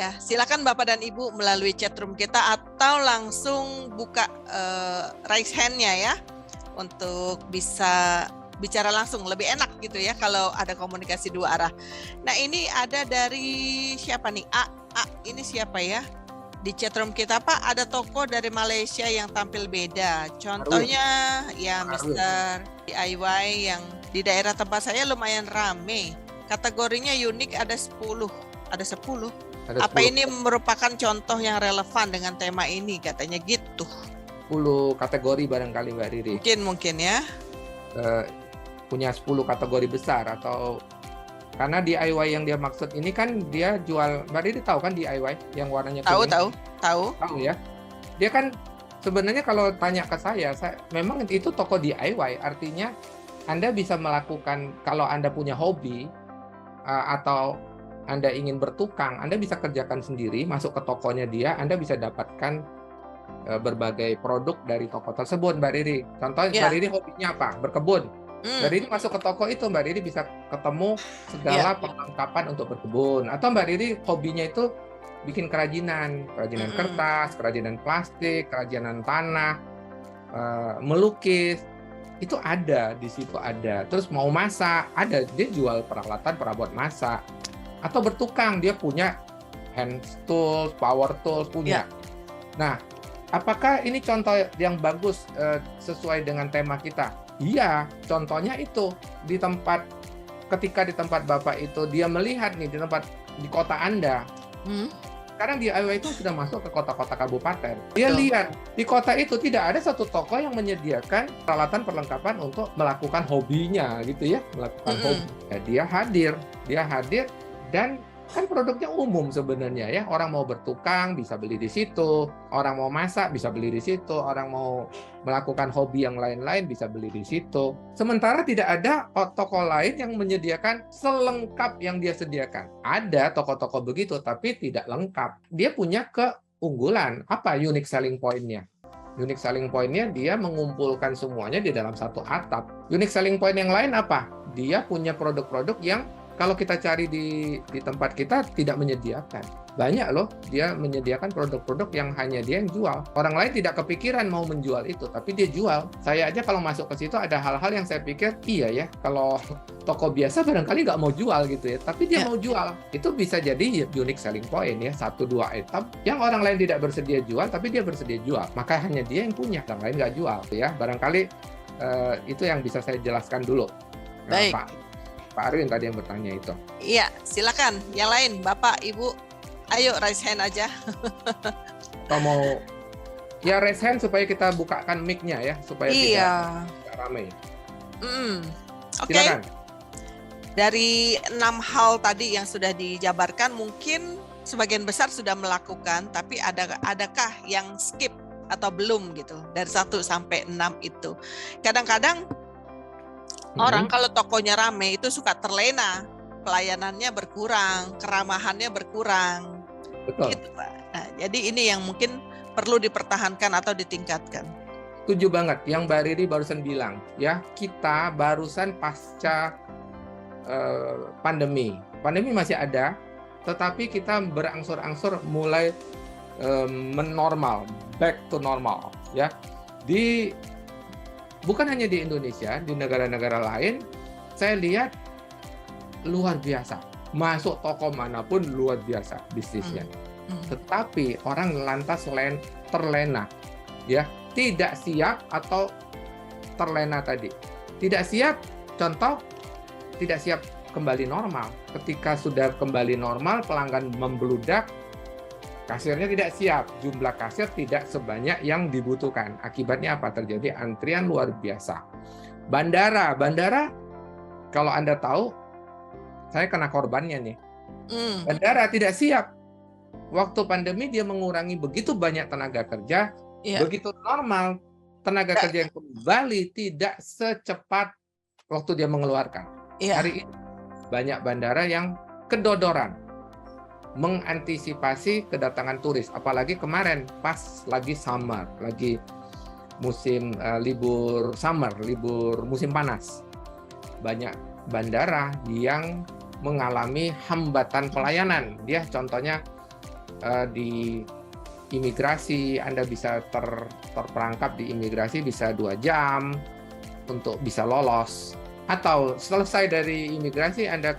ya. Silakan Bapak dan Ibu melalui chatroom kita atau langsung buka raise hand-nya ya untuk bisa bicara langsung, lebih enak gitu ya kalau ada komunikasi dua arah. Nah, ini ada dari siapa nih? Ini siapa ya? Di chatroom kita, Pak, ada toko dari Malaysia yang tampil beda. Contohnya ya Mr. DIY yang di daerah tempat saya lumayan rame. Kategorinya unik, ada 10. Ada 10. Apa 10. Ini merupakan contoh yang relevan dengan tema ini, katanya gitu. 10 kategori barangkali Mbak Riri. Mungkin ya. Punya 10 kategori besar atau karena DIY yang dia maksud ini kan dia jual, Mbak Riri tahu kan DIY yang warnanya kuning? Tahu ya. Dia kan sebenarnya kalau tanya ke saya memang itu toko DIY, artinya Anda bisa melakukan, kalau Anda punya hobi atau Anda ingin bertukang, Anda bisa kerjakan sendiri, masuk ke tokonya dia, Anda bisa dapatkan berbagai produk dari toko tersebut, Mbak Riri. Contohnya Mbak Riri hobinya apa? Berkebun. Mbak Riri masuk ke toko itu, Mbak Riri bisa ketemu segala perlengkapan untuk berkebun. Atau Mbak Riri hobinya itu bikin kerajinan kertas, kerajinan plastik, kerajinan tanah, melukis. Itu ada di situ ada. Terus mau masak, ada, dia jual peralatan perabot masak. Atau bertukang, dia punya hand tools, power tools, punya. Nah, apakah ini contoh yang bagus sesuai dengan tema kita? Iya, contohnya itu ketika di tempat Bapak itu dia melihat nih di kota Anda. Sekarang DIY itu sudah masuk ke kota-kota kabupaten. Dia lihat di kota itu tidak ada satu toko yang menyediakan peralatan perlengkapan untuk melakukan hobinya gitu ya, melakukan hobi. Ya, dia hadir dan kan produknya umum sebenarnya ya. Orang mau bertukang bisa beli di situ, orang mau masak bisa beli di situ, orang mau melakukan hobi yang lain-lain bisa beli di situ. Sementara tidak ada toko lain yang menyediakan selengkap yang dia sediakan. Ada toko-toko begitu, tapi tidak lengkap. Dia punya keunggulan. Apa unique selling point-nya? Unique selling point-nya dia mengumpulkan semuanya di dalam satu atap. Unique selling point yang lain apa? Dia punya produk-produk yang kalau kita cari di tempat kita tidak menyediakan. Banyak loh, dia menyediakan produk-produk yang hanya dia yang jual. Orang lain tidak kepikiran mau menjual itu, tapi dia jual. Saya aja kalau masuk ke situ ada hal-hal yang saya pikir, iya ya, kalau toko biasa barangkali nggak mau jual gitu ya, tapi dia mau jual. Itu bisa jadi unique selling point ya, 1-2 item yang orang lain tidak bersedia jual, tapi dia bersedia jual. Maka hanya dia yang punya, orang lain nggak jual. Ya, barangkali itu yang bisa saya jelaskan dulu. Baik. Pak Arwin tadi yang bertanya itu. Iya, silakan. Yang lain, Bapak, Ibu, ayo raise hand aja. Kalau mau, ya raise hand supaya kita bukakan mic-nya ya, supaya tidak ramai. Oke. Dari 6 hal tadi yang sudah dijabarkan, mungkin sebagian besar sudah melakukan, tapi adakah yang skip atau belum gitu? Dari 1 sampai 6 itu. Kadang-kadang orang kalau tokonya rame itu suka terlena, pelayanannya berkurang, keramahannya berkurang. Betul. Gitu, Pak. Nah, jadi ini yang mungkin perlu dipertahankan atau ditingkatkan. Setuju banget yang Mbak Riri barusan bilang, ya kita barusan pasca pandemi. Pandemi masih ada, tetapi kita berangsur-angsur mulai menormal, back to normal, ya. Bukan hanya di Indonesia, di negara-negara lain, saya lihat luar biasa. Masuk toko manapun luar biasa bisnisnya. Tetapi orang lantas terlena, ya, tidak siap atau terlena tadi. Tidak siap, contoh, tidak siap kembali normal. Ketika sudah kembali normal, pelanggan membludak, kasirnya tidak siap, jumlah kasir tidak sebanyak yang dibutuhkan. Akibatnya apa? Terjadi antrian luar biasa. Bandara, kalau Anda tahu, saya kena korbannya nih. Bandara tidak siap. Waktu pandemi dia mengurangi begitu banyak tenaga kerja, begitu normal, tenaga kerja yang kembali tidak secepat waktu dia mengeluarkan. Hari ini banyak bandara yang kedodoran mengantisipasi kedatangan turis, apalagi kemarin pas lagi summer, lagi musim libur summer, libur musim panas. Banyak bandara yang mengalami hambatan pelayanan. Dia contohnya di imigrasi, Anda bisa terperangkap di imigrasi bisa 2 jam untuk bisa lolos. Atau selesai dari imigrasi Anda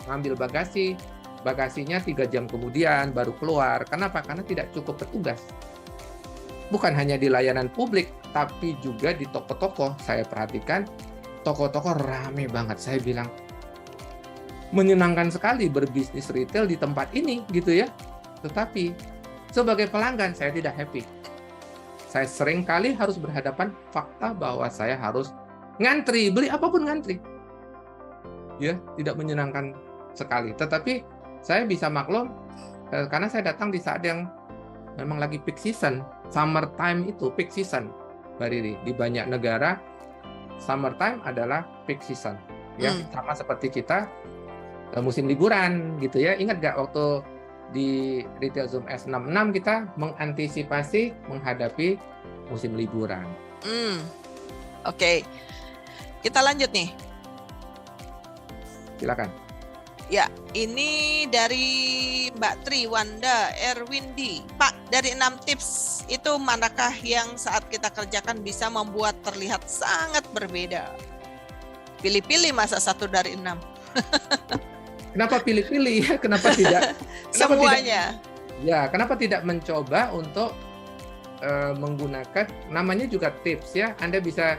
ngambil bagasinya 3 jam kemudian baru keluar. Kenapa? Karena tidak cukup petugas. Bukan hanya di layanan publik, tapi juga di toko-toko. Saya perhatikan, toko-toko rame banget. Saya bilang, menyenangkan sekali berbisnis retail di tempat ini, gitu ya. Tetapi, sebagai pelanggan, saya tidak happy. Saya sering kali harus berhadapan fakta bahwa saya harus ngantri, beli apapun ngantri. Ya, tidak menyenangkan sekali. Tetapi, saya bisa maklum, karena saya datang di saat yang memang lagi peak season. Summertime itu peak season, Mbak Riri. Di banyak negara, summertime adalah peak season. Ya, sama seperti kita, musim liburan gitu ya. Ingat nggak waktu di Retail Zoom S66 kita mengantisipasi menghadapi musim liburan. Oke. Kita lanjut nih. Silakan. Ya, ini dari Mbak Tri Wanda Erwindi. Pak, dari 6 tips itu manakah yang saat kita kerjakan bisa membuat terlihat sangat berbeda? Pilih-pilih masa 1 dari 6. Kenapa pilih-pilih ya? Kenapa tidak? Semuanya. Kenapa tidak mencoba untuk menggunakan, namanya juga tips ya. Anda bisa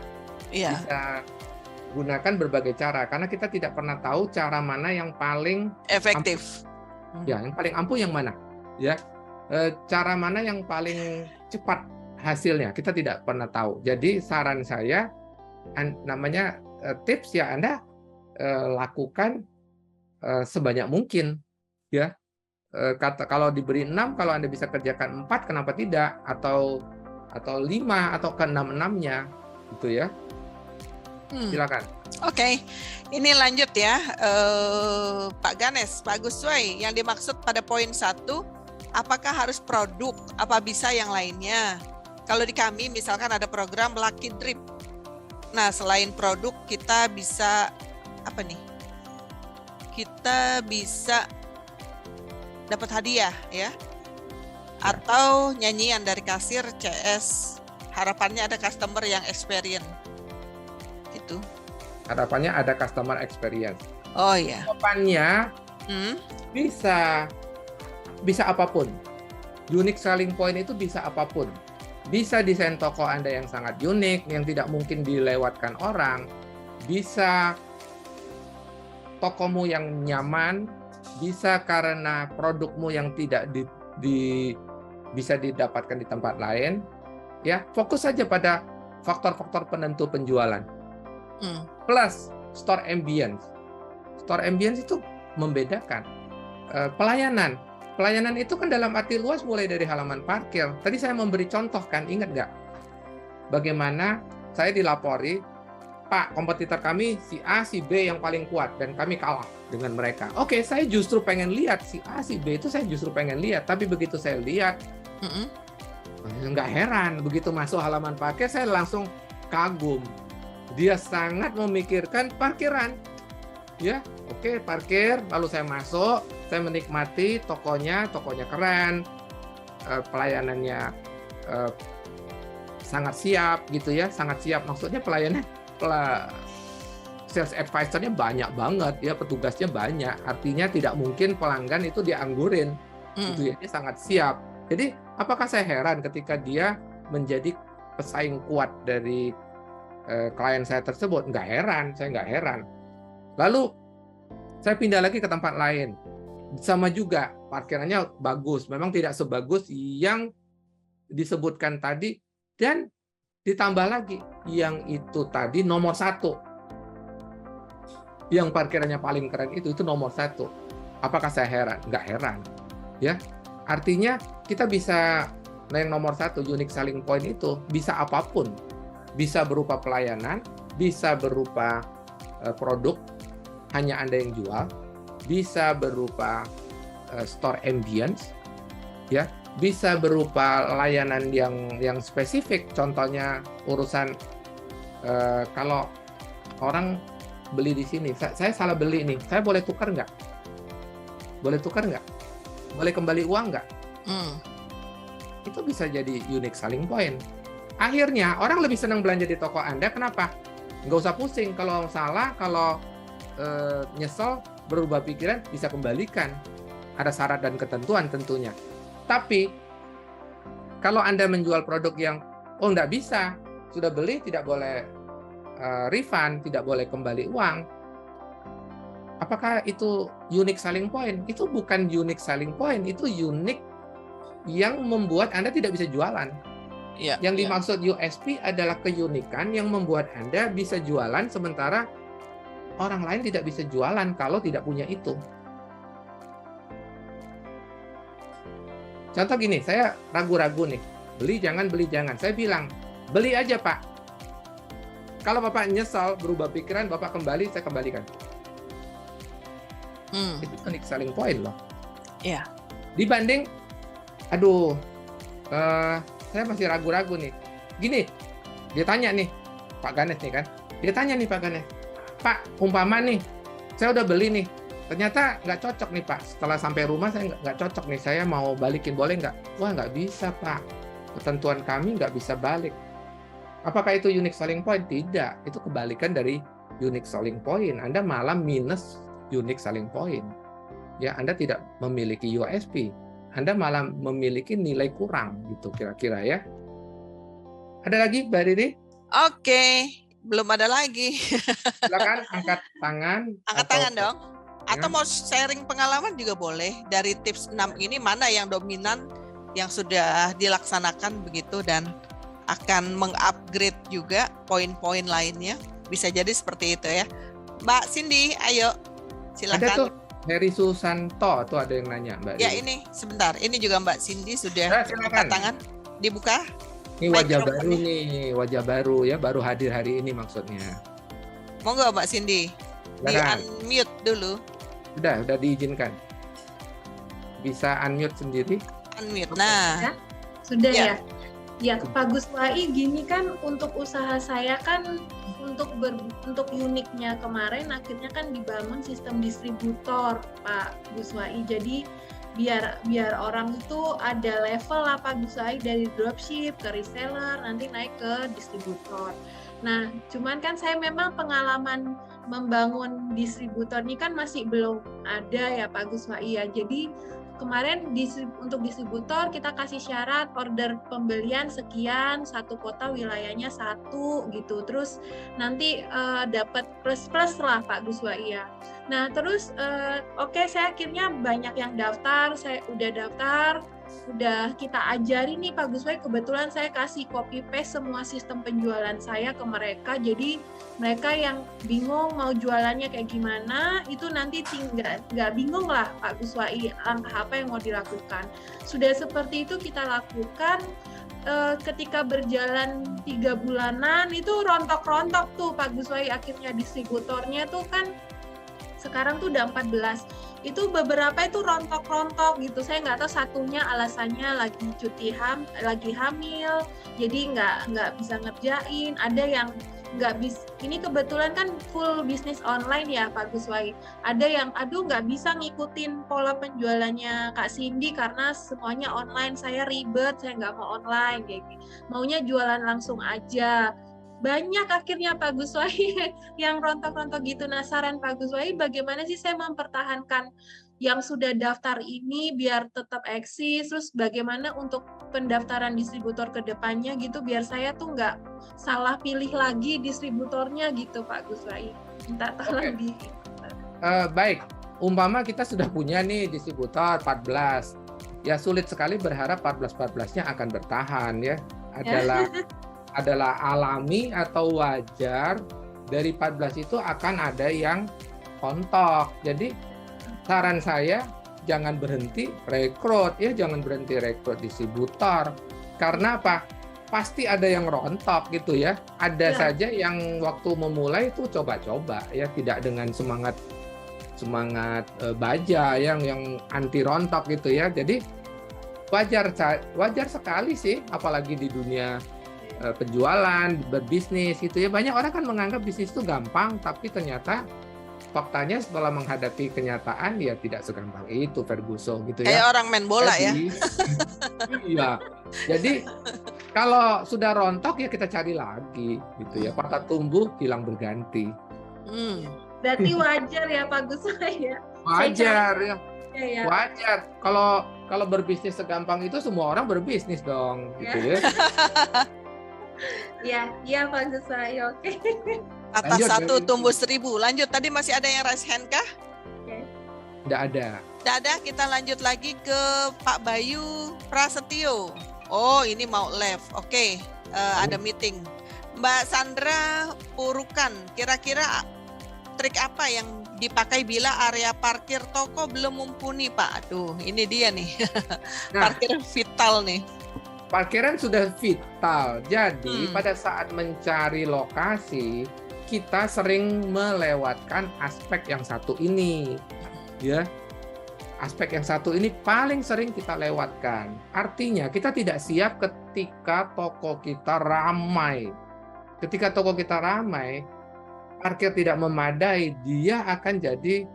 gunakan berbagai cara karena kita tidak pernah tahu cara mana yang paling efektif. Yang paling ampuh yang mana? Ya. Cara mana yang paling cepat hasilnya? Kita tidak pernah tahu. Jadi saran saya namanya tips ya, Anda lakukan sebanyak mungkin ya. Kalau diberi 6, kalau Anda bisa kerjakan 4, kenapa tidak? Atau 5 atau ke 6-6-nya gitu ya. Silakan. Oke. Ini lanjut ya, Pak Ganes, Pak Guswai, yang dimaksud pada poin 1, apakah harus produk, apa bisa yang lainnya? Kalau di kami misalkan ada program Lucky Drip. Nah, selain produk kita bisa apa nih? Kita bisa dapat hadiah ya. Atau nyanyian dari kasir CS. Harapannya ada customer yang experience. Gitu. Harapannya ada customer experience. Oh iya. Harapannya bisa apapun. Unique selling point itu bisa apapun. Bisa desain toko Anda yang sangat unik, yang tidak mungkin dilewatkan orang. Bisa tokomu yang nyaman, bisa karena produkmu yang tidak bisa didapatkan di tempat lain. Ya, fokus saja pada faktor-faktor penentu penjualan. Plus store ambience. Store ambience itu membedakan. Pelayanan itu kan dalam arti luas mulai dari halaman parkir. Tadi saya memberi contoh kan, ingat nggak? Bagaimana saya dilapori, Pak, kompetitor kami si A, si B yang paling kuat dan kami kalah dengan mereka. Oke, saya justru pengen lihat si A, si B itu saya justru pengen lihat. Tapi begitu saya lihat, nggak heran. Begitu masuk halaman parkir, saya langsung kagum. Dia sangat memikirkan parkiran. Ya, oke, parkir, lalu saya masuk, saya menikmati tokonya keren, pelayanannya sangat siap gitu ya, sangat siap. Maksudnya pelayannya sales advisor-nya banyak banget ya, petugasnya banyak. Artinya tidak mungkin pelanggan itu dianggurin. Gitu ya, dia sangat siap. Jadi, apakah saya heran ketika dia menjadi pesaing kuat dari klien saya tersebut? Nggak heran, saya nggak heran. Lalu saya pindah lagi ke tempat lain. Sama juga, parkirannya bagus. Memang tidak sebagus yang disebutkan tadi. Dan ditambah lagi, yang itu tadi nomor 1. Yang parkirannya paling keren itu nomor 1. Apakah saya heran? Nggak heran. Ya, artinya kita bisa yang nomor 1, unique selling point itu bisa apapun. Bisa berupa pelayanan, bisa berupa produk, hanya Anda yang jual, bisa berupa store ambience, ya, bisa berupa layanan yang spesifik. Contohnya urusan kalau orang beli di sini, saya salah beli nih, saya boleh tukar nggak? Boleh tukar nggak? Boleh kembali uang nggak? Itu bisa jadi unique selling point. Akhirnya orang lebih senang belanja di toko Anda. Kenapa? Nggak usah pusing. Kalau salah, kalau nyesel, berubah pikiran, bisa kembalikan. Ada syarat dan ketentuan tentunya. Tapi kalau Anda menjual produk yang nggak bisa, sudah beli tidak boleh refund, tidak boleh kembali uang. Apakah itu unique selling point? Itu bukan unique selling point, itu unique yang membuat Anda tidak bisa jualan. Yang dimaksud USP adalah keunikan yang membuat Anda bisa jualan sementara orang lain tidak bisa jualan kalau tidak punya itu. Contoh gini, saya ragu-ragu nih, beli jangan. Saya bilang, beli aja Pak. Kalau Bapak nyesal, berubah pikiran, Bapak kembali, saya kembalikan. Itu unique selling point loh. Iya. Dibanding, saya masih ragu-ragu nih. Gini, dia tanya nih, Pak Ganes nih kan. Dia tanya nih Pak Ganes, Pak, umpama nih, saya udah beli nih, ternyata nggak cocok nih Pak. Setelah sampai rumah saya nggak cocok nih, saya mau balikin, boleh nggak? Wah, nggak bisa Pak. Ketentuan kami nggak bisa balik. Apakah itu unique selling point? Tidak. Itu kebalikan dari unique selling point. Anda malah minus unique selling point. Ya, Anda tidak memiliki USP. Anda malah memiliki nilai kurang gitu kira-kira ya. Ada lagi Mbak Riri? Oke, belum ada lagi. Silakan angkat tangan. Angkat tangan dong. Atau mau sharing pengalaman juga boleh. Dari tips 6 ini mana yang dominan yang sudah dilaksanakan begitu dan akan mengupgrade juga poin-poin lainnya. Bisa jadi seperti itu ya. Mbak Cindy, ayo silakan. Ada tuh Heri Susanto tuh ada yang nanya Mbak. Ya ini sebentar, ini juga Mbak Cindy sudah angkat tangan, dibuka. Ini wajah baru nih, wajah baru ya, baru hadir hari ini maksudnya. Monggo Mbak Cindy, di unmute dulu. Udah diizinkan. Bisa unmute sendiri. Unmute, nah. Ya, sudah ya. Ya, Pak Gus Wai, gini kan untuk usaha saya kan untuk uniknya kemarin akhirnya kan dibangun sistem distributor Pak Gus Wai. Jadi biar orang itu ada level lah Pak Gus Wai, dari dropship ke reseller nanti naik ke distributor. Nah, cuman kan saya memang pengalaman membangun distributor ini kan masih belum ada ya Pak Gus Wai ya. Jadi kemarin untuk distributor kita kasih syarat order pembelian sekian, satu kota wilayahnya satu gitu, terus nanti dapat plus lah Pak Gus Wai ya. Nah terus oke, saya akhirnya banyak yang daftar, saya udah daftar, udah kita ajari nih Pak Gus Wai, kebetulan saya kasih copy paste semua sistem penjualan saya ke mereka, jadi mereka yang bingung mau jualannya kayak gimana, itu nanti nggak bingung lah Pak Gus Wai langkah apa yang mau dilakukan. Sudah seperti itu kita lakukan. Ketika berjalan 3 bulanan itu rontok-rontok tuh Pak Gus Wai, akhirnya distributornya tuh kan sekarang tuh udah 14. Itu beberapa itu rontok-rontok gitu. Saya nggak tahu, satunya alasannya lagi lagi hamil, jadi nggak bisa ngerjain. Ada yang nggak bisa, ini kebetulan kan full bisnis online ya Pak Gus Wai. Ada yang nggak bisa ngikutin pola penjualannya Kak Cindy karena semuanya online, saya ribet, saya nggak mau online kayak gitu. Maunya jualan langsung aja. Banyak akhirnya Pak Gus Wai yang rontok-rontok gitu. Nah, saran Pak Gus Wai bagaimana sih saya mempertahankan yang sudah daftar ini biar tetap eksis, terus bagaimana untuk pendaftaran distributor ke depannya gitu biar saya tuh nggak salah pilih lagi distributornya gitu Pak Gus Wai. Minta tolong di baik, umpama kita sudah punya nih distributor 14. Ya sulit sekali berharap 14-14-nya akan bertahan ya. Adalah alami atau wajar, dari 14 itu akan ada yang kontok. Jadi saran saya jangan berhenti rekrut ya, jangan berhenti rekrut distributor. Karena apa? Pasti ada yang rontok gitu ya. Ada saja yang waktu memulai itu coba-coba ya, tidak dengan semangat baja yang anti rontok gitu ya. Jadi wajar sekali sih, apalagi di dunia penjualan, berbisnis gitu ya. Banyak orang kan menganggap bisnis itu gampang, tapi ternyata faktanya setelah menghadapi kenyataan ya tidak segampang itu Ferguson gitu Kayak ya. orang main bola ya. Iya. Jadi kalau sudah rontok ya kita cari lagi gitu ya. Patah tumbuh hilang berganti. Berarti wajar ya Pak Gus ya. Wajar ya. Ya. Wajar. Kalau berbisnis segampang itu semua orang berbisnis dong gitu ya. Iya Pak Gus, oke. Atas Lanjut, 1 tumbuh 1000. Lanjut, tadi masih ada yang raise hand kah? Tidak ada. Tidak ada, kita lanjut lagi ke Pak Bayu Prasetyo. Oh, ini mau live. Oke, ada meeting. Mbak Sandra Purukan, kira-kira trik apa yang dipakai bila area parkir toko belum mumpuni, Pak? Aduh, ini dia nih. Parkir vital nih. Parkiran sudah vital. Jadi pada saat mencari lokasi, kita sering melewatkan aspek yang satu ini. Ya. Aspek yang satu ini paling sering kita lewatkan. Artinya kita tidak siap ketika toko kita ramai. Ketika toko kita ramai, parkir tidak memadai, dia akan jadi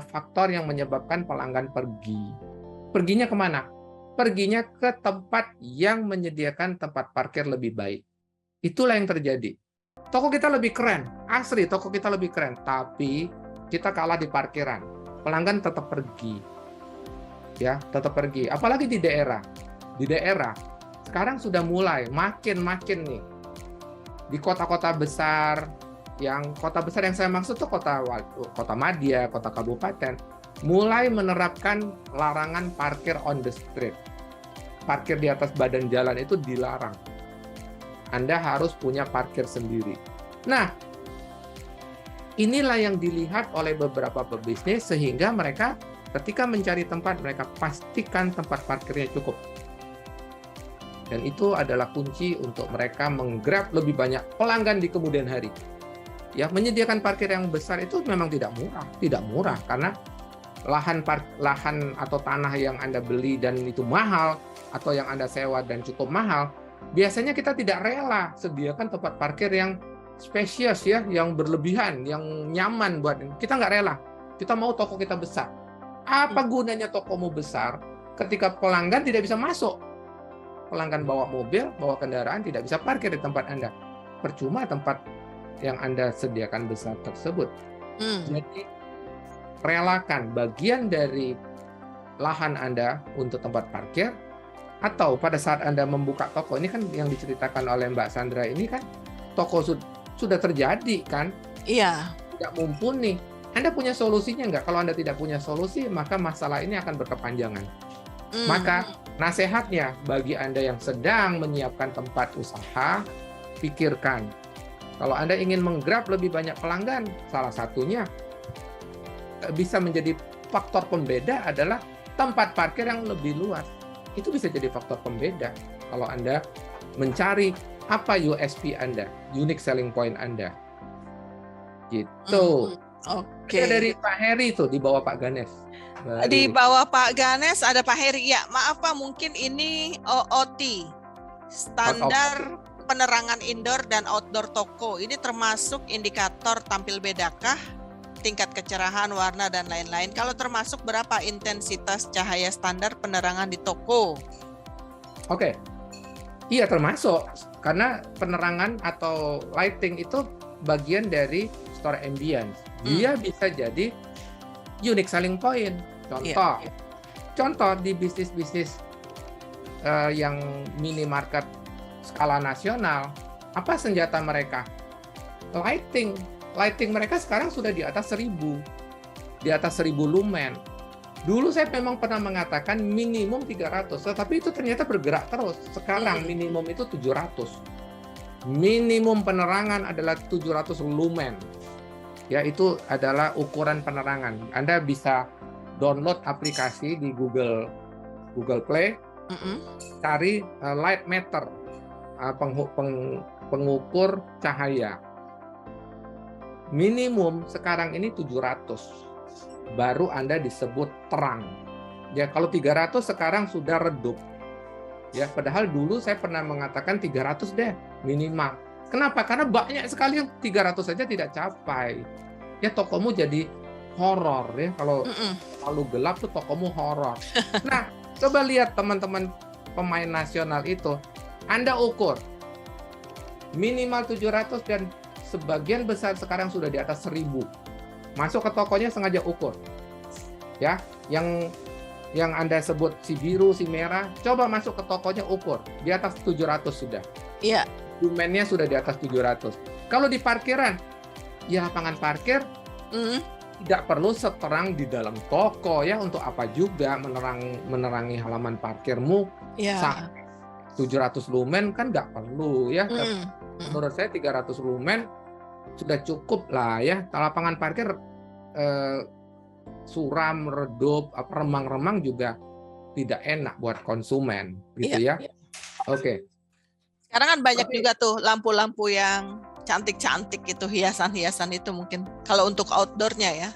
faktor yang menyebabkan pelanggan pergi. Perginya kemana? Perginya ke tempat yang menyediakan tempat parkir lebih baik. Itulah yang terjadi. Toko kita lebih keren, asli toko kita lebih keren, tapi kita kalah di parkiran. Pelanggan tetap pergi. Ya, tetap pergi. Apalagi di daerah. Di daerah sekarang sudah mulai makin nih. Di kota-kota besar, yang saya maksud tuh kota madya, kota kabupaten, mulai menerapkan larangan parkir on the street. Parkir di atas badan jalan itu dilarang. Anda harus punya parkir sendiri. Nah, inilah yang dilihat oleh beberapa pebisnis sehingga mereka ketika mencari tempat, mereka pastikan tempat parkirnya cukup. Dan itu adalah kunci untuk mereka menggrab lebih banyak pelanggan di kemudian hari. Ya, menyediakan parkir yang besar itu memang tidak murah karena lahan atau tanah yang Anda beli dan itu mahal atau yang Anda sewa dan cukup mahal, biasanya kita tidak rela sediakan tempat parkir yang spesies ya, yang berlebihan, yang nyaman buat kita nggak rela. Kita mau toko kita besar. Apa gunanya tokomu besar ketika pelanggan tidak bisa masuk? Pelanggan bawa mobil, bawa kendaraan tidak bisa parkir di tempat Anda. Percuma tempat yang Anda sediakan besar tersebut. Jadi relakan bagian dari lahan Anda untuk tempat parkir, atau pada saat Anda membuka toko, ini kan yang diceritakan oleh Mbak Sandra ini kan toko sudah terjadi kan? Iya. Tidak mumpuni. Anda punya solusinya nggak? Kalau Anda tidak punya solusi, maka masalah ini akan berkepanjangan. Maka nasihatnya bagi Anda yang sedang menyiapkan tempat usaha, pikirkan. Kalau Anda ingin menggrab lebih banyak pelanggan, salah satunya bisa menjadi faktor pembeda adalah tempat parkir yang lebih luas. Itu bisa jadi faktor pembeda kalau Anda mencari apa USP Anda, unique selling point Anda. Gitu. Oke. Dari Pak Heri tuh di bawah Pak Ganes. Di bawah Pak Ganes ada Pak Heri. Ya, maaf Pak, mungkin ini OOT. Standar penerangan indoor dan outdoor toko. Ini termasuk indikator tampil bedakah? Tingkat kecerahan, warna, dan lain-lain. Kalau termasuk berapa intensitas cahaya standar penerangan di toko? Oke. Iya termasuk. Karena penerangan atau lighting itu bagian dari store ambience. Dia bisa jadi unique selling point. Contoh di bisnis-bisnis yang minimarket skala nasional, apa senjata mereka? Lighting mereka sekarang sudah di atas 1000 lumen. Dulu saya memang pernah mengatakan minimum 300, tetapi itu ternyata bergerak terus. Sekarang minimum itu 700. Minimum penerangan adalah 700 lumen. Ya, itu adalah ukuran penerangan. Anda bisa download aplikasi di Google Play, cari light meter, pengukur cahaya. Minimum sekarang ini 700. Baru Anda disebut terang. Ya, kalau 300 sekarang sudah redup. Ya, padahal dulu saya pernah mengatakan 300 deh minimal. Kenapa? Karena banyak sekali yang 300 saja tidak capai. ya tokomu jadi horor ya. Kalau terlalu gelap tuh tokomu horor. Nah, coba lihat teman-teman pemain nasional itu, Anda ukur minimal 700 dan sebagian besar sekarang sudah di atas 1000. Masuk ke tokonya sengaja ukur. Ya, yang Anda sebut si biru, si merah, coba masuk ke tokonya ukur. Di atas 700 sudah. Iya. Dokumennya sudah di atas 700. Kalau di parkiran, ya lapangan parkir tidak perlu seterang di dalam toko ya. Untuk apa juga menerangi halaman parkirmu sampai 700 lumen kan nggak perlu ya. Menurut saya 300 lumen sudah cukup lah ya. Lapangan parkir suram, redup, remang-remang juga tidak enak buat konsumen gitu ya. Oke. Sekarang kan banyak juga tuh lampu-lampu yang cantik-cantik itu, hiasan-hiasan itu mungkin kalau untuk outdoornya ya,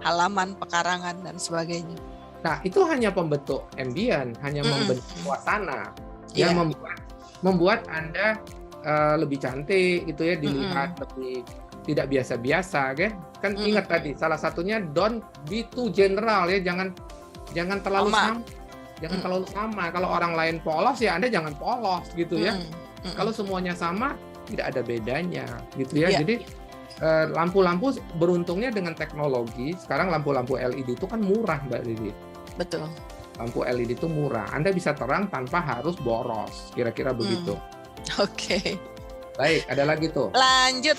halaman, pekarangan dan sebagainya. Nah, itu hanya pembentuk ambient, hanya membentuk suasana yang membuat Anda lebih cantik gitu ya, dilihat lebih tidak biasa-biasa kan ingat tadi salah satunya don't be too general ya, jangan terlalu sama. Jangan terlalu sama. Kalau orang lain polos ya Anda jangan polos gitu ya. Kalau semuanya sama tidak ada bedanya gitu ya. Jadi lampu-lampu beruntungnya dengan teknologi sekarang lampu-lampu LED itu kan murah Mbak Riri. Betul. Lampu LED itu murah. Anda bisa terang tanpa harus boros. Kira-kira begitu. Oke. Baik, ada lagi tuh. Lanjut,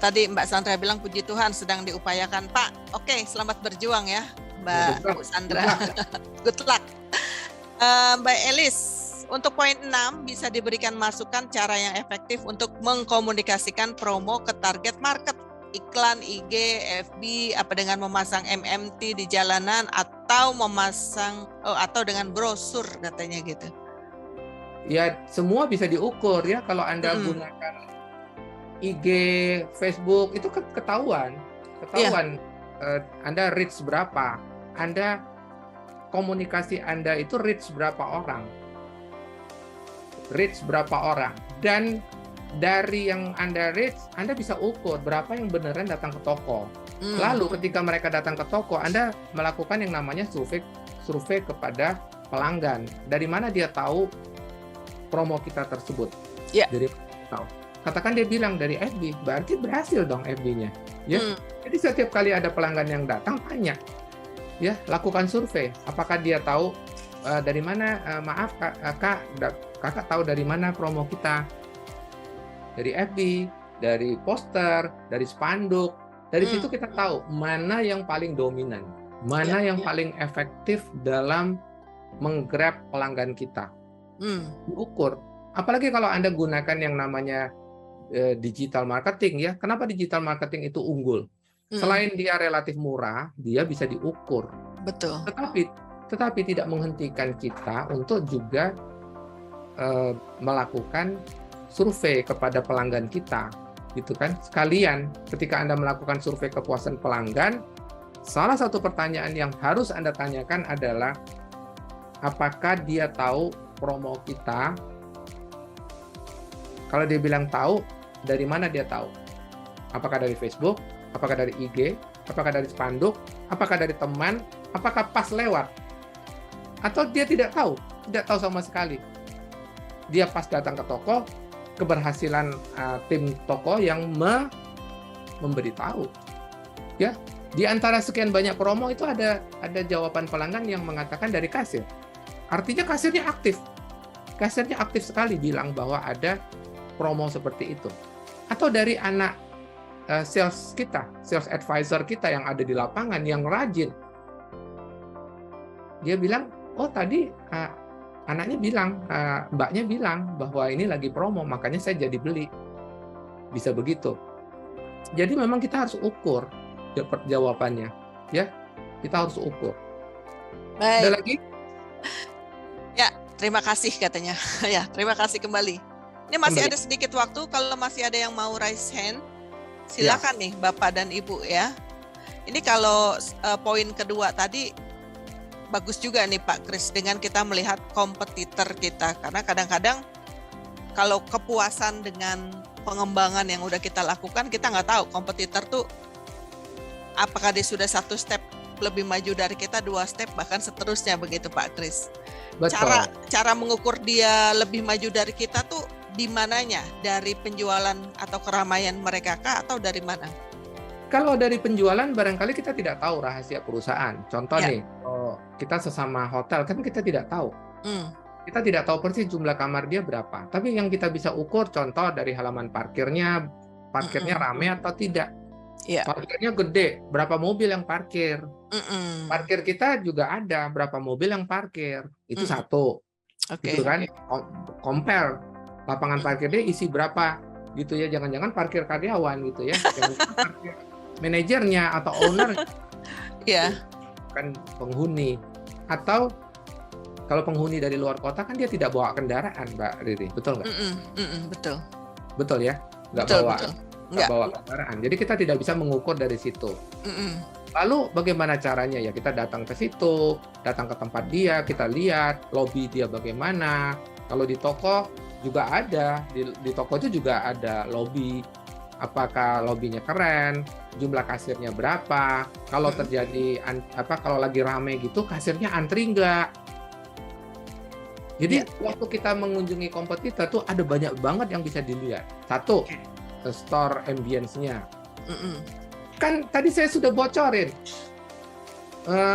tadi Mbak Sandra bilang puji Tuhan sedang diupayakan Pak. Oke, selamat berjuang ya Mbak Sandra. Good luck. Mbak Elis, untuk poin 6 bisa diberikan masukan cara yang efektif untuk mengkomunikasikan promo ke target market. Iklan IG, FB, apa dengan memasang MMT di jalanan atau atau dengan brosur katanya gitu. Ya, semua bisa diukur ya. Kalau Anda gunakan IG, Facebook, itu ketahuan. Anda reach berapa. Anda komunikasi Anda itu reach berapa orang. Dan dari yang Anda reach, Anda bisa ukur berapa yang beneran datang ke toko. Lalu ketika mereka datang ke toko, Anda melakukan yang namanya survei kepada pelanggan. Dari mana dia tahu promo kita tersebut? Dari tahu. Katakan dia bilang dari FB, berarti berhasil dong FB-nya. Ya. Jadi setiap kali ada pelanggan yang datang, tanya. Ya, lakukan survei. Apakah dia tahu dari mana? Maaf kakak tahu dari mana promo kita? Dari FB, dari poster, dari spanduk. Dari situ kita tahu mana yang paling dominan, mana yang paling efektif dalam menggrab pelanggan kita. Diukur. Apalagi kalau Anda gunakan yang namanya digital marketing ya. Kenapa digital marketing itu unggul? Selain dia relatif murah, dia bisa diukur. Betul. Tetapi tidak menghentikan kita untuk juga melakukan survei kepada pelanggan kita, gitu kan? Sekalian ketika Anda melakukan survei kepuasan pelanggan, salah satu pertanyaan yang harus Anda tanyakan adalah apakah dia tahu promo kita? Kalau dia bilang tahu, dari mana dia tahu? Apakah dari Facebook? Apakah dari IG? Apakah dari spanduk? Apakah dari teman? Apakah pas lewat? Atau dia tidak tahu sama sekali. Dia pas datang ke toko, keberhasilan tim toko yang memberitahu. Ya, di antara sekian banyak promo itu ada jawaban pelanggan yang mengatakan dari kasir. Artinya kasirnya aktif. Kasirnya aktif sekali bilang bahwa ada promo seperti itu. Atau dari anak sales kita, sales advisor kita yang ada di lapangan yang rajin. Dia bilang, oh tadi anaknya bilang, mbaknya bilang bahwa ini lagi promo, makanya saya jadi beli. Bisa begitu. Jadi memang kita harus ukur jawabannya, ya. Kita harus ukur. Baik. Ada lagi? Ya, terima kasih katanya. Ya, terima kasih kembali. Ini masih ada sedikit waktu, kalau masih ada yang mau raise hand, silakan nih Bapak dan Ibu ya. Ini kalau poin kedua tadi bagus juga nih Pak Kris dengan kita melihat kompetitor kita, karena kadang-kadang kalau kepuasan dengan pengembangan yang udah kita lakukan, kita nggak tahu kompetitor tuh apakah dia sudah 1 step lebih maju dari kita, 2 step, bahkan seterusnya begitu Pak Kris. Betul. Cara mengukur dia lebih maju dari kita tuh di mananya? Dari penjualan atau keramaian mereka kah, atau dari mana? Kalau dari penjualan barangkali kita tidak tahu rahasia perusahaan. Contoh nih, kita sesama hotel kan kita tidak tahu. Kita tidak tahu persis jumlah kamar dia berapa. Tapi yang kita bisa ukur contoh dari halaman parkirnya rame atau tidak. Parkirnya gede, berapa mobil yang parkir. Parkir kita juga ada, berapa mobil yang parkir. Itu satu. Gitu kan? Compare lapangan parkir dia isi berapa gitu ya. Jangan-jangan parkir karyawan gitu ya. Jangan-jangan parkir manajernya atau owner. Kan penghuni. Atau kalau penghuni dari luar kota kan dia tidak bawa kendaraan, Mbak Riri. Betul nggak? Betul. Betul ya? Nggak bawa kendaraan. Jadi kita tidak bisa mengukur dari situ. Lalu bagaimana caranya? Ya kita datang ke situ, datang ke tempat dia, kita lihat lobi dia bagaimana. Kalau di toko juga ada, di toko itu juga ada lobi. Apakah lobinya keren, jumlah kasirnya berapa, kalau terjadi kalau lagi rame gitu kasirnya antri nggak. Jadi waktu kita mengunjungi kompetitor tuh ada banyak banget yang bisa dilihat. Satu, store ambience-nya. Kan tadi saya sudah bocorin.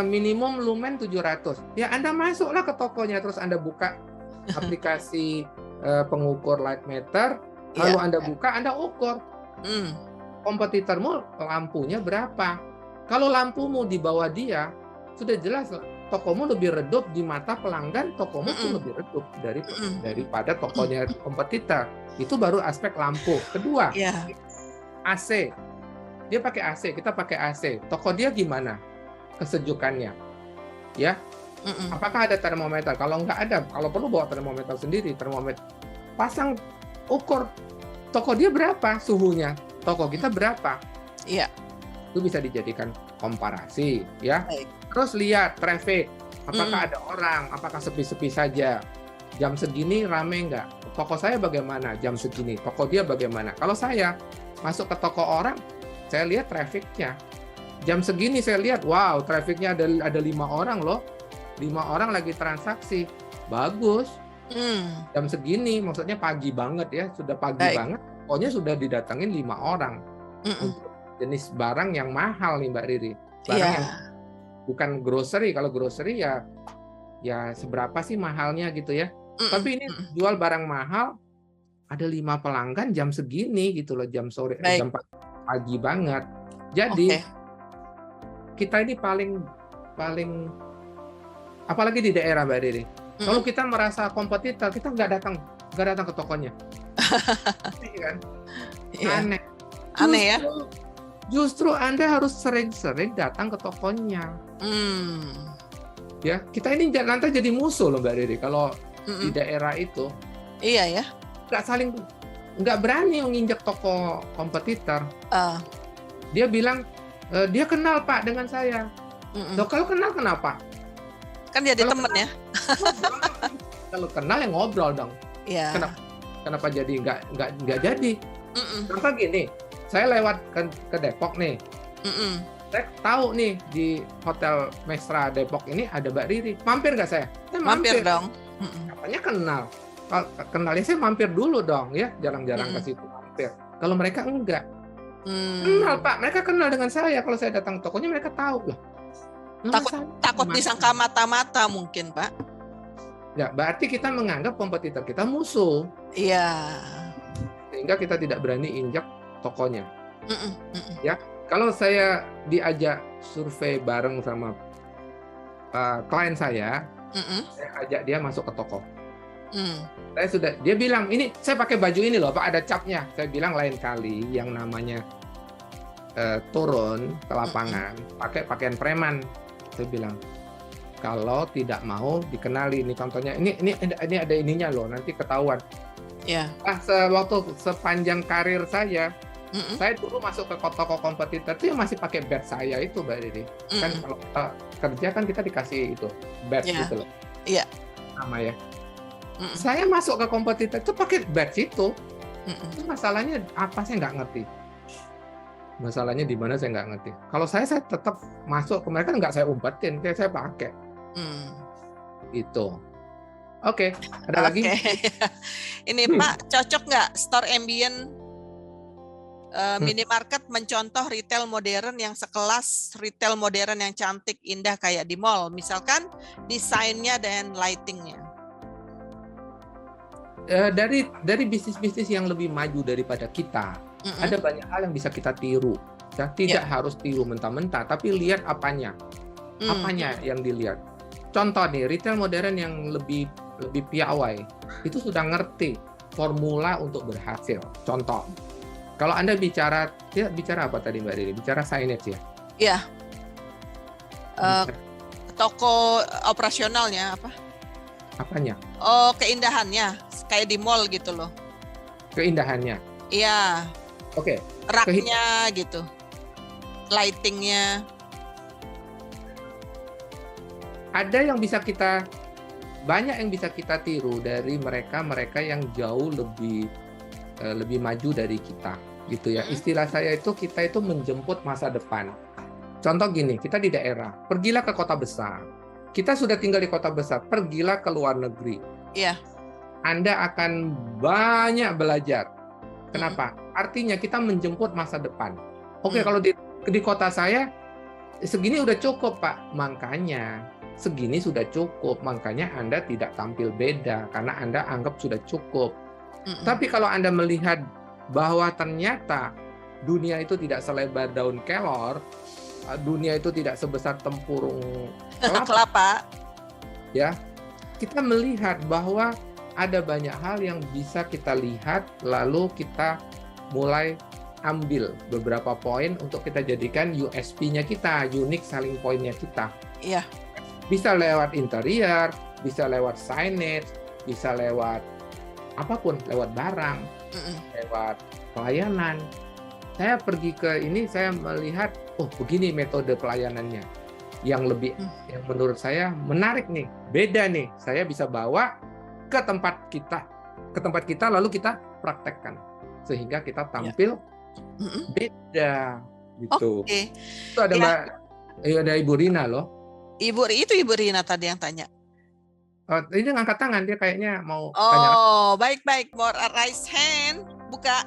Minimum lumen 700. Ya Anda masuklah ke tokonya, terus Anda buka aplikasi pengukur light meter, lalu Anda buka, Anda ukur. Kompetitormu lampunya berapa? Kalau lampumu di bawah dia, sudah jelas tokomu lebih redup di mata pelanggan, tokomu tuh lebih redup daripada tokonya kompetitor. Itu baru aspek lampu. Kedua, AC. Dia pakai AC, kita pakai AC. Toko dia gimana kesejukannya? Ya, apakah ada termometer? Kalau nggak ada, kalau perlu bawa termometer sendiri. Termometer pasang, ukur toko dia berapa suhunya, toko kita berapa. Itu bisa dijadikan komparasi, ya. Terus lihat traffic, apakah ada orang, apakah sepi-sepi saja. Jam segini rame nggak? Toko saya bagaimana? Jam segini, toko dia bagaimana? Kalau saya masuk ke toko orang, saya lihat trafficnya. Jam segini saya lihat, wow, trafficnya ada 5 orang loh, 5 orang lagi transaksi, bagus. Jam segini, maksudnya pagi banget ya, sudah pagi banget, pokoknya sudah didatangin 5 orang. Untuk jenis barang yang mahal nih Mbak Riri. Barang yang bukan grocery, kalau grocery ya seberapa sih mahalnya gitu ya. Tapi ini jual barang mahal, ada 5 pelanggan jam segini gitu loh, jam sore, jam pagi banget. Jadi kita ini paling apalagi di daerah Mbak Riri. Kalau kita merasa kompetitor, kita nggak datang ke tokonya. Kan? Aneh ya. Justru Anda harus sering-sering datang ke tokonya. Ya, kita ini nanti jadi musuh loh Mbak Riri kalau di daerah itu. Iya ya. Nggak berani menginjak toko kompetitor. Dia bilang dia kenal Pak dengan saya. Loh, kalau kenal kenapa? Kan jadi temen ya. Kalau kenal ya ngobrol dong. Kenapa jadi nggak jadi? Contoh gini, saya lewat ke Depok nih. Saya tahu nih di Hotel Mesra Depok ini ada Mbak Riri. Mampir nggak saya? Mampir dong. Katanya kenal. Kalau kenalnya saya mampir dulu dong ya, jarang-jarang ke situ mampir. Kalau mereka enggak. Kenal Pak, mereka kenal dengan saya. Kalau saya datang ke tokonya mereka tahu loh. Takut disangka mata-mata mungkin Pak. Ya, berarti kita menganggap kompetitor kita musuh. Iya. Sehingga kita tidak berani injak tokonya. Ya, kalau saya diajak survei bareng sama klien saya ajak dia masuk ke toko. Dia bilang, ini saya pakai baju ini loh, Pak, ada capnya. Saya bilang lain kali yang namanya turun ke lapangan pakai pakaian preman. Saya bilang, kalau tidak mau dikenali, ini contohnya, ini ada ininya loh, nanti ketahuan. Waktu sepanjang karir saya dulu masuk ke toko kompetitor itu yang masih pakai badge saya itu Mbak Riri. Kan kalau kita kerja kan kita dikasih itu badge gitu loh. Nama ya. Saya masuk ke kompetitor itu pakai badge itu. Itu masalahnya apa, saya nggak ngerti. Masalahnya di mana saya nggak ngerti. Kalau saya tetap masuk ke mereka, nggak saya umpetin, kayak saya pakai. Itu. Oke, ada lagi? Ini Pak, cocok nggak store ambient minimarket mencontoh retail modern yang sekelas retail modern yang cantik, indah kayak di mall, misalkan desainnya dan lightingnya? Dari bisnis-bisnis yang lebih maju daripada kita, ada banyak hal yang bisa kita tiru. Tidak harus tiru mentah-mentah, tapi lihat apanya yang dilihat. Contoh nih, retail modern yang lebih piawai itu sudah ngerti formula untuk berhasil. Contoh, kalau Anda bicara apa tadi Mbak Riri? Bicara signage ya? Iya. Toko operasionalnya apa? Apanya? Oh, keindahannya kayak di mall gitu loh. Keindahannya. Iya. Oke. Raknya gitu. Lightingnya. Ada yang banyak yang bisa kita tiru dari mereka yang jauh lebih maju dari kita, gitu ya. Istilah saya itu, kita itu menjemput masa depan. Contoh gini, kita di daerah, pergilah ke kota besar. Kita sudah tinggal di kota besar, pergilah ke luar negeri. Iya. Anda akan banyak belajar. Kenapa? Artinya kita menjemput masa depan. Oke, kalau di kota saya segini udah cukup, Pak. Makanya segini sudah cukup, makanya Anda tidak tampil beda karena Anda anggap sudah cukup. Tapi kalau Anda melihat bahwa ternyata dunia itu tidak selebar daun kelor, dunia itu tidak sebesar tempurung kelapa, ya, kita melihat bahwa ada banyak hal yang bisa kita lihat, lalu kita mulai ambil beberapa poin untuk kita jadikan USP-nya kita, unique selling point-nya kita. Iya. Bisa lewat interior, bisa lewat signage, bisa lewat apapun, lewat barang, lewat pelayanan. Saya pergi ke ini, saya melihat, oh begini metode pelayanannya, yang menurut saya menarik nih, beda nih. Saya bisa bawa ke tempat kita, lalu kita praktekkan sehingga kita tampil beda, gitu. Oke. Itu ada ada Ibu Rina loh. Ibu Rina tadi yang tanya. Ini ngangkat tangan, dia kayaknya mau tanya. Baik. More raise hand, buka.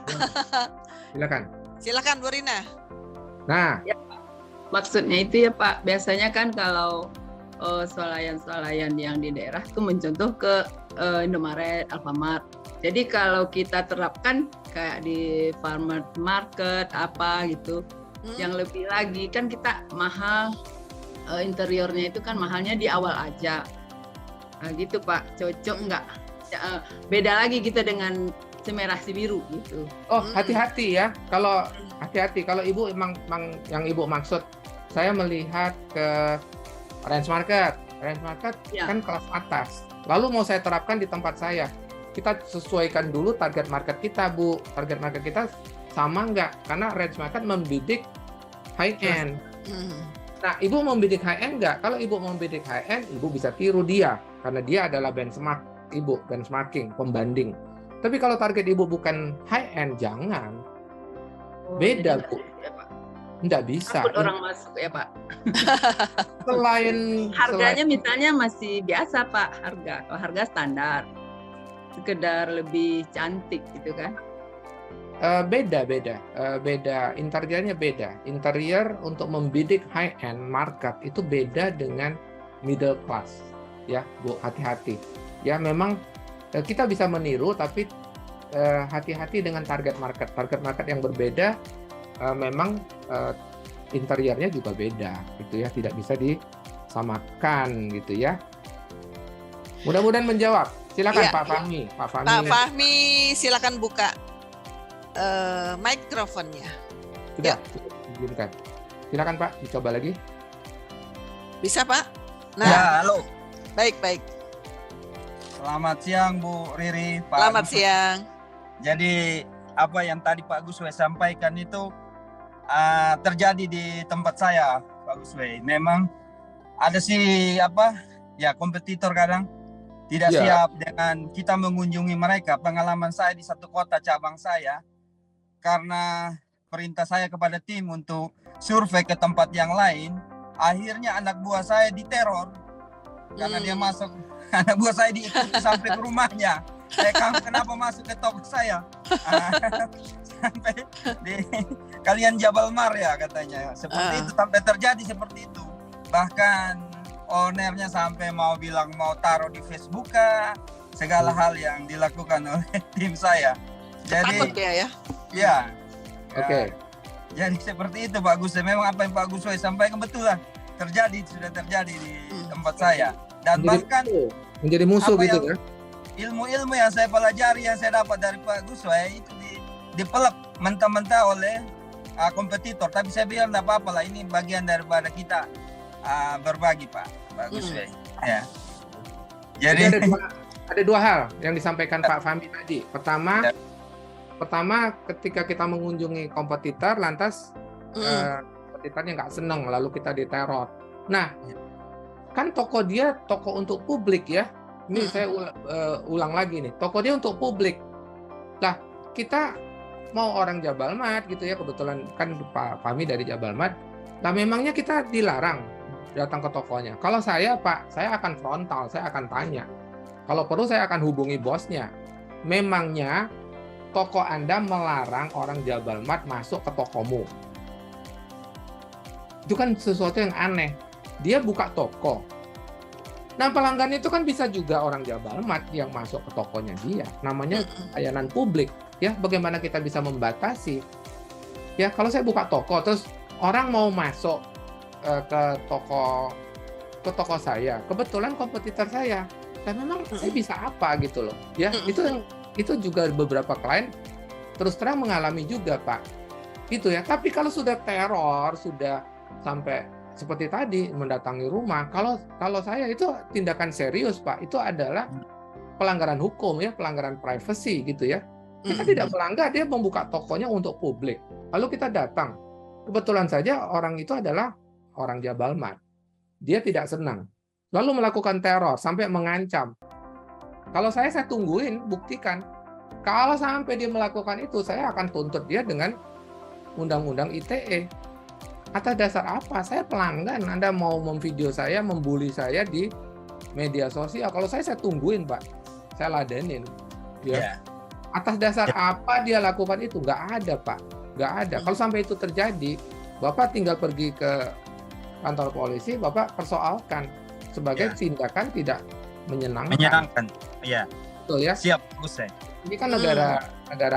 Silakan Bu Rina. Nah, ya, maksudnya itu ya Pak, biasanya kan kalau swalayan yang di daerah itu mencontoh ke Indomaret, Alfamart. Jadi kalau kita terapkan kayak di farmer market apa gitu, yang lebih lagi kan kita mahal. Interiornya itu kan mahalnya di awal aja. Nah, gitu Pak, cocok nggak? Beda lagi kita dengan semerah si biru gitu. Oh, hati-hati ya. Kalau Ibu emang yang Ibu maksud, saya melihat ke range market ya. Kan kelas atas. Lalu mau saya terapkan di tempat saya. Kita sesuaikan dulu target market kita, Bu. Target market kita sama nggak? Karena range market membidik high end. Nah, Ibu membidik high-end nggak? Kalau Ibu membidik high-end, Ibu bisa tiru dia. Karena dia adalah benchmarking, pembanding. Tapi kalau target Ibu bukan high-end, jangan. Beda, Bu. Nggak bisa. Takut orang masuk ya, Pak. Harganya misalnya masih biasa, Pak. Kalau harga standar. Sekedar lebih cantik gitu kan. Beda. Interiornya beda. Interior untuk membidik high-end market itu beda dengan middle class. Ya, Bu, hati-hati. Ya, memang kita bisa meniru, tapi hati-hati dengan target market. Target market yang berbeda, memang interiornya juga beda, gitu ya. Tidak bisa disamakan, gitu ya. Mudah-mudahan menjawab. Silakan ya, Pak Fahmi. Pak Fahmi, silakan buka mikrofonnya. Sudah, izinkan. Silakan Pak, dicoba lagi. Bisa Pak? Nah, ya, halo. Baik. Selamat siang Bu Riri, Pak. Selamat siang. Jadi apa yang tadi Pak Guswe sampaikan itu terjadi di tempat saya, Pak Guswe. Memang ada kompetitor kadang tidak siap dengan kita mengunjungi mereka. Pengalaman saya di satu kota cabang saya, karena perintah saya kepada tim untuk survei ke tempat yang lain, akhirnya anak buah saya diteror karena dia masuk. Anak buah saya diikuti sampai ke rumahnya. Kamu kenapa masuk ke toko saya? Sampai kalian Jabal Mar ya katanya. Seperti itu, sampai terjadi seperti itu. Bahkan ownernya sampai mau bilang mau taruh di Facebook segala hal yang dilakukan oleh tim saya. Jadi takut ya. Ya. Oke. Jadi seperti itu Pak Gus. Memang apa yang Pak Gus sampaikan betul lah. Sudah terjadi di tempat saya. Dan bahkan menjadi musuh gitu ya. Ilmu-ilmu yang saya pelajari, yang saya dapat dari Pak Gus itu dipelak mentah-mentah oleh kompetitor. Tapi saya bilang tidak apa-apa lah, ini bagian daripada kita berbagi Pak Gus. Ya. Jadi ada dua hal yang disampaikan Pak Fahmi tadi. Pertama ketika kita mengunjungi kompetitor, lantas kompetitornya nggak seneng, lalu kita diteror. Nah, kan toko dia toko untuk publik ya. Ini saya ulang lagi nih, toko dia untuk publik. Lah, kita mau orang Jabal Mad gitu ya, kebetulan kan Pak Fahmi dari Jabal Mad. Nah, memangnya kita dilarang datang ke tokonya. Kalau saya Pak, saya akan frontal, saya akan tanya. Kalau perlu saya akan hubungi bosnya. Memangnya toko Anda melarang orang Jabal Mad masuk ke tokomu? Itu kan sesuatu yang aneh. Dia buka toko. Nah, pelanggan itu kan bisa juga orang Jabal Mad yang masuk ke tokonya dia. Namanya layanan publik. Ya, bagaimana kita bisa membatasi? Ya, kalau saya buka toko, terus orang mau masuk ke toko saya, kebetulan kompetitor saya, dan memang saya bisa apa gitu loh? Ya, itu juga beberapa klien terus terang mengalami juga Pak. Gitu ya. Tapi kalau sudah teror, sudah sampai seperti tadi mendatangi rumah, kalau saya itu tindakan serius Pak, itu adalah pelanggaran hukum ya, pelanggaran privasi gitu ya. Kita tidak melanggar, dia membuka tokonya untuk publik, lalu kita datang, kebetulan saja orang itu adalah orang Jabal Mad, dia tidak senang, lalu melakukan teror sampai mengancam. Kalau saya tungguin, buktikan. Kalau sampai dia melakukan itu, saya akan tuntut dia dengan undang-undang ITE. Atas dasar apa? Saya pelanggan, Anda mau memvideo saya, membuli saya di media sosial. Kalau saya tungguin, Pak. Saya ladenin. Ya. Atas dasar apa dia lakukan itu? Nggak ada, Pak. Nggak ada. Kalau sampai itu terjadi, Bapak tinggal pergi ke kantor polisi, Bapak persoalkan sebagai tindakan tidak menyenangkan. Iya. Betul ya? Siap, Gus. Ini kan negara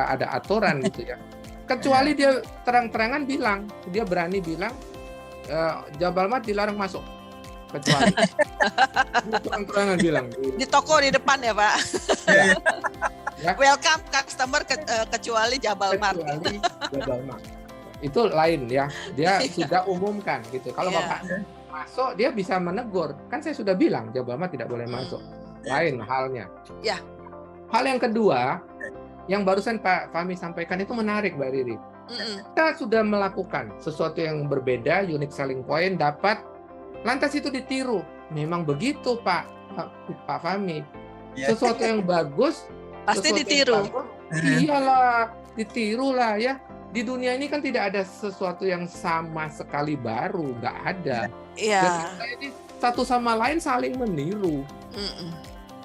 ada aturan gitu ya. Kecuali dia terang-terangan bilang, dia berani bilang Jabal Mad dilarang masuk. Kecuali dia terang-terangan bilang di toko di depan ya Pak. Ya. Welcome customer kecuali Jabal Mad. Kecuali Jabal Mad. Itu lain ya. Dia sudah umumkan gitu. Kalau Bapak masuk, dia bisa menegur. Kan saya sudah bilang Jabal Mad tidak boleh masuk. Lain halnya. Ya. Hal yang kedua, yang barusan Pak Fahmi sampaikan itu menarik, Mbak Riri. Kita sudah melakukan sesuatu yang berbeda, unique selling point, dapat, lantas itu ditiru. Memang begitu, Pak Fahmi. Sesuatu yang bagus, pasti ditiru. Iyalah, ditiru lah ya. Di dunia ini kan tidak ada sesuatu yang sama sekali baru, nggak ada. Iya. Jadi satu sama lain saling meniru.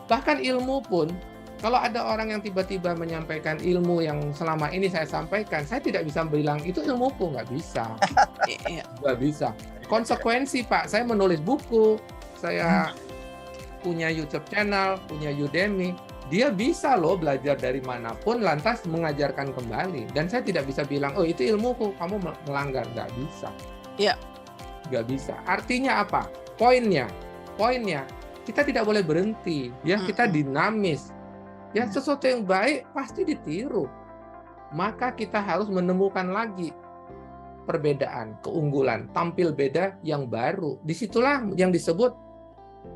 Bahkan ilmu pun, kalau ada orang yang tiba-tiba menyampaikan ilmu yang selama ini saya sampaikan, saya tidak bisa bilang itu ilmuku, nggak bisa. Nggak bisa. Konsekuensi Pak, saya menulis buku, saya punya YouTube channel, punya Udemy, dia bisa loh belajar dari manapun, lantas mengajarkan kembali. Dan saya tidak bisa bilang, oh itu ilmuku, kamu melanggar, nggak bisa. Iya. Nggak bisa. Artinya apa? Poinnya, kita tidak boleh berhenti, ya kita dinamis. Ya, sesuatu yang baik pasti ditiru. Maka kita harus menemukan lagi perbedaan, keunggulan, tampil beda yang baru. Disitulah yang disebut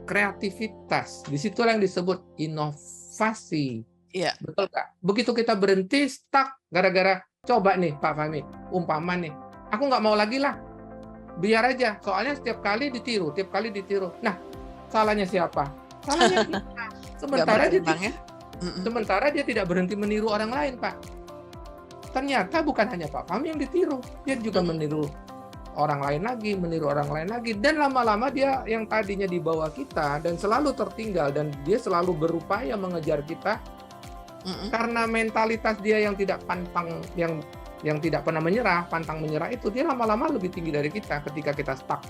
kreativitas. Disitulah yang disebut inovasi. Iya. Betul nggak? Begitu kita berhenti, stuck, gara-gara coba nih Pak Fahmi, umpama nih, aku nggak mau lagi lah. Biar aja, soalnya setiap kali ditiru. Nah, salahnya siapa? Salahnya kita. Sementara dia tidak berhenti meniru orang lain, Pak. ternyata bukan hanya Pak Fahmi yang ditiru, dia juga meniru orang lain lagi, dan lama-lama dia yang tadinya di bawah kita dan selalu tertinggal, dan dia selalu berupaya mengejar kita karena mentalitas dia yang tidak pantang, yang tidak pernah menyerah, pantang menyerah itu, dia lama-lama lebih tinggi dari kita ketika kita stuck.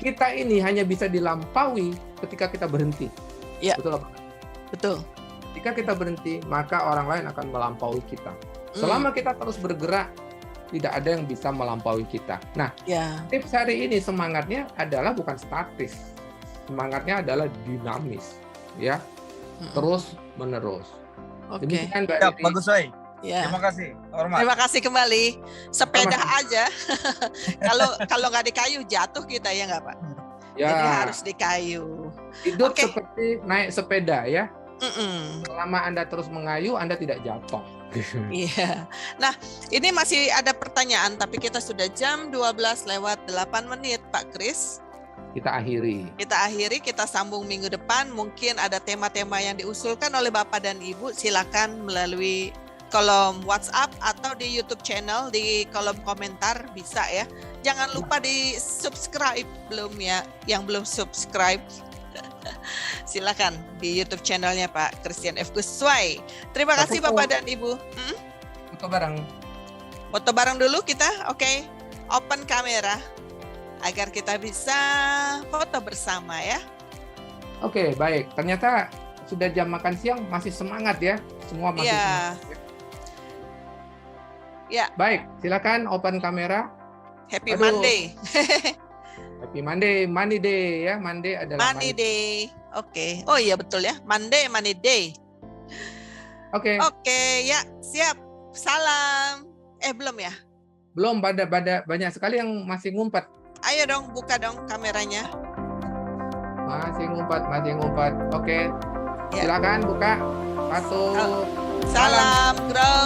Kita ini hanya bisa dilampaui ketika kita berhenti. Ya. Betul apa? Betul. Ketika kita berhenti, maka orang lain akan melampaui kita. Selama kita terus bergerak, tidak ada yang bisa melampaui kita. Nah, tips hari ini semangatnya adalah bukan statis. Semangatnya adalah dinamis, ya. Terus menerus. Oke. Demikian, Mbak Riri. Bagus, Wai. Ya. Terima kasih. Hormat. Terima kasih kembali. Sepeda aja. Kalau nggak di kayu jatuh kita, ya nggak Pak? Ya. Jadi harus di kayu. Hidup seperti naik sepeda, ya. Selama Anda terus mengayu, Anda tidak jatuh. Iya. Nah, ini masih ada pertanyaan, tapi kita sudah jam 12:08 Pak Kris. Kita akhiri. Kita sambung minggu depan. Mungkin ada tema-tema yang diusulkan oleh Bapak dan Ibu, silakan melalui kolom WhatsApp atau di YouTube channel, di kolom komentar bisa ya. Jangan lupa di subscribe belum ya, yang belum subscribe. Silakan di YouTube channelnya Pak Christian F. Guswai. Terima kasih Bapak dan Ibu. Foto bareng dulu kita, oke. Open kamera agar kita bisa foto bersama ya. Oke, baik. Ternyata sudah jam makan siang, masih semangat ya. Semua masih semangat. Ya. Baik, silakan open kamera. Happy Monday. Happy Monday, Money Day ya. Monday adalah Money Day. Oke. Oh iya betul ya. Monday, Money Day. Oke. Oke, ya, siap. Salam. Belum ya? Belum, banyak sekali yang masih ngumpet. Ayo dong, buka dong kameranya. Masih ngumpet. Oke. Ya. Silakan buka. 1. Salam grow.